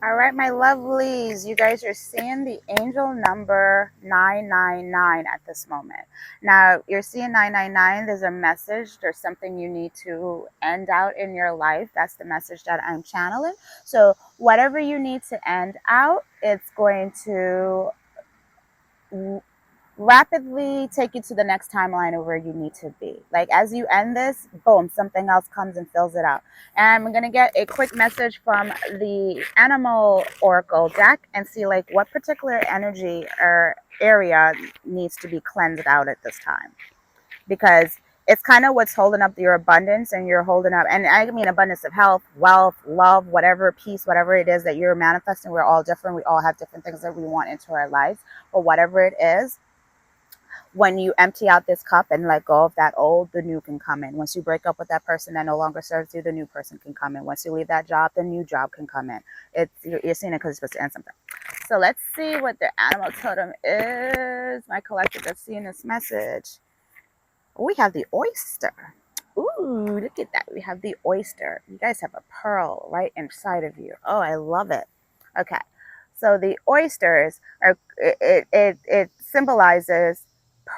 All right, my lovelies, you guys are seeing the angel number 999 at this moment. Now, you're seeing 999, there's a message, there's something you need to end out in your life. That's the message that I'm channeling. So, whatever you need to end out, it's going to rapidly take you to the next timeline of where you need to be. Like as you end this, boom, something else comes and fills it out. And I'm gonna get a quick message from the Animal Oracle deck and see like what particular energy or area needs to be cleansed out at this time, because it's kind of what's holding up your abundance, and you're holding up, and I mean abundance of health, wealth, love, whatever, peace, whatever it is that you're manifesting. We're all different, we all have different things that we want into our lives, but whatever it is, when you empty out this cup and let go of that old, the new can come in. Once you break up with that person that no longer serves you, the new person can come in. Once you leave that job, the new job can come in. You're seeing it because it's supposed to end something. So let's see what the animal totem is. My collective that's seeing this message. We have the oyster. Ooh, look at that. We have the oyster. You guys have a pearl right inside of you. Oh, I love it. Okay. So the oysters are, it symbolizes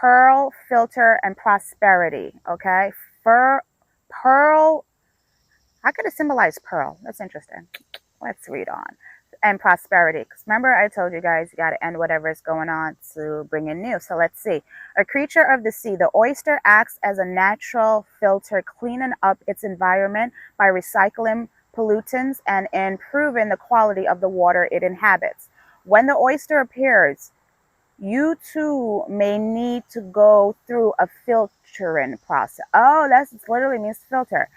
pearl, filter, and prosperity. Okay. Pearl, how could it symbolize pearl? That's interesting. Let's read on. And prosperity. Because remember, I told you guys, you got to end whatever is going on to bring in new. So let's see. A creature of the sea, the oyster acts as a natural filter, cleaning up its environment by recycling pollutants and improving the quality of the water it inhabits. When the oyster appears, you too may need to go through a filtering process. Oh, that's literally means filter.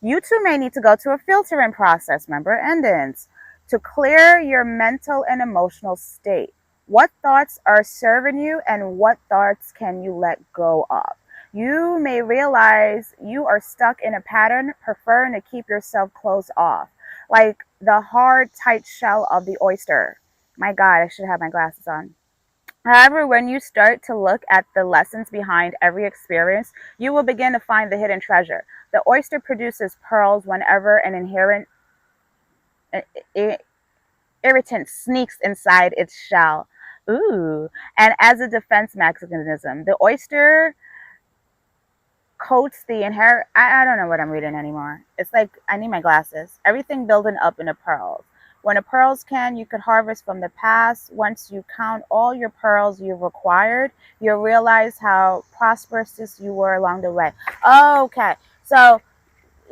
You too may need to go to a filtering process, remember, endings, to clear your mental and emotional state. What thoughts are serving you and what thoughts can you let go of? You may realize you are stuck in a pattern, preferring to keep yourself closed off, like the hard, tight shell of the oyster. My God, I should have my glasses on. However, when you start to look at the lessons behind every experience, you will begin to find the hidden treasure. The oyster produces pearls whenever an inherent irritant sneaks inside its shell. Ooh. And as a defense mechanism, the oyster coats the inherent. I don't know what I'm reading anymore. It's like I need my glasses. Everything building up into pearls. When a pearls can, you could harvest from the past. Once you count all your pearls you've acquired, you'll realize how prosperous you were along the way. Okay, so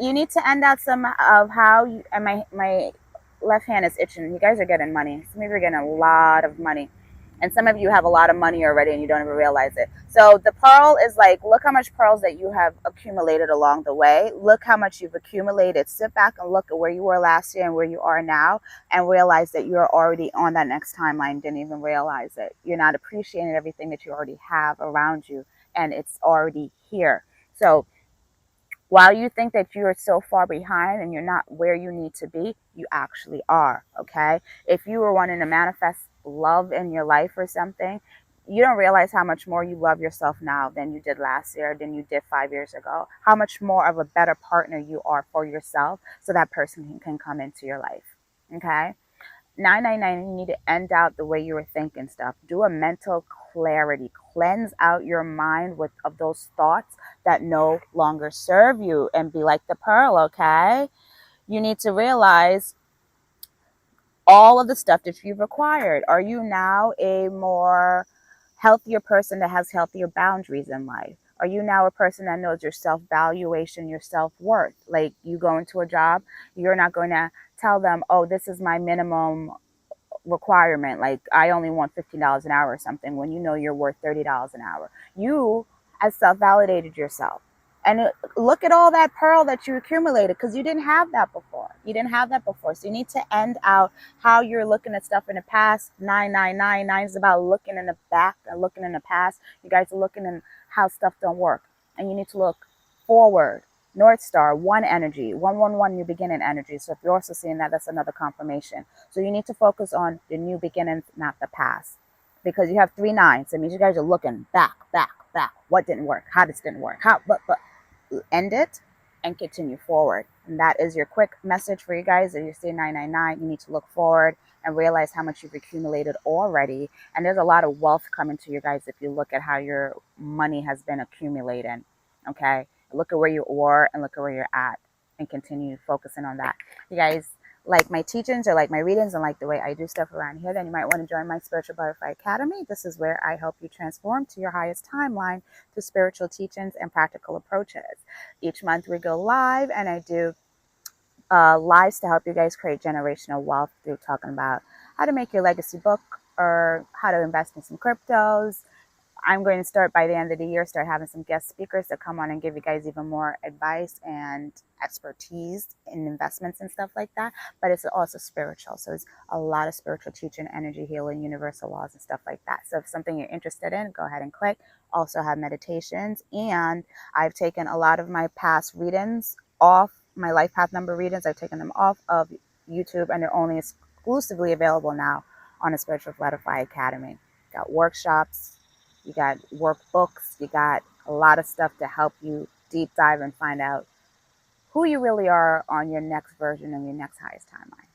you need to end out some of how you, and my left hand is itching. You guys are getting money. Some of you are getting a lot of money. And some of you have a lot of money already and you don't even realize it. So the pearl is like, look how much pearls that you have accumulated along the way. Look how much you've accumulated. Sit back and look at where you were last year and where you are now, and realize that you're already on that next timeline. Didn't even realize it. You're not appreciating everything that you already have around you, and it's already here. So while you think that you are so far behind and you're not where you need to be, you actually are. Okay. If you were wanting to manifest love in your life or something, you don't realize how much more you love yourself now than you did last year, than you did 5 years ago. How much more of a better partner you are for yourself, so that person can come into your life. Okay. 999, you need to end out the way you were thinking stuff. Do a mental clarity. Cleanse out your mind with of those thoughts that no longer serve you, and be like the pearl, okay? You need to realize all of the stuff that you've acquired. Are you now a more healthier person that has healthier boundaries in life? Are you now a person that knows your self-valuation, your self-worth? Like, you go into a job, you're not going to tell them, oh, this is my minimum requirement, like I only want $15 an hour or something, when you know you're worth $30 an hour. You have self-validated yourself, and look at all that pearl that you accumulated, because you didn't have that before. So you need to end out how you're looking at stuff in the past. 999 is about looking in the back and looking in the past. You guys are looking in how stuff don't work, and you need to look forward. North Star, one energy, 111, new beginning energy. So if you're also seeing that, that's another confirmation. So you need to focus on the new beginnings, not the past. Because you have 3 nines. It means you guys are looking back. What didn't work? How this didn't work? But end it and continue forward. And that is your quick message for you guys. If you see 999, you need to look forward and realize how much you've accumulated already. And there's a lot of wealth coming to you guys if you look at how your money has been accumulating. Okay. Look at where you were and look at where you're at and continue focusing on that. You guys like my teachings or like my readings and like the way I do stuff around here, then you might want to join my Spiritual Butterfly Academy. This is where I help you transform to your highest timeline through spiritual teachings and practical approaches. Each month we go live and I do lives to help you guys create generational wealth through talking about how to make your legacy book or how to invest in some cryptos. I'm going to start by the end of the year, start having some guest speakers to come on and give you guys even more advice and expertise in investments and stuff like that. But it's also spiritual. So it's a lot of spiritual teaching, energy healing, universal laws and stuff like that. So if something you're interested in, go ahead and click. Also have meditations. And I've taken a lot of my past readings off, my life path number readings. I've taken them off of YouTube and they're only exclusively available now on the Spiritual Butterfly Academy. Got workshops, you got workbooks, you got a lot of stuff to help you deep dive and find out who you really are on your next version of your next highest timeline.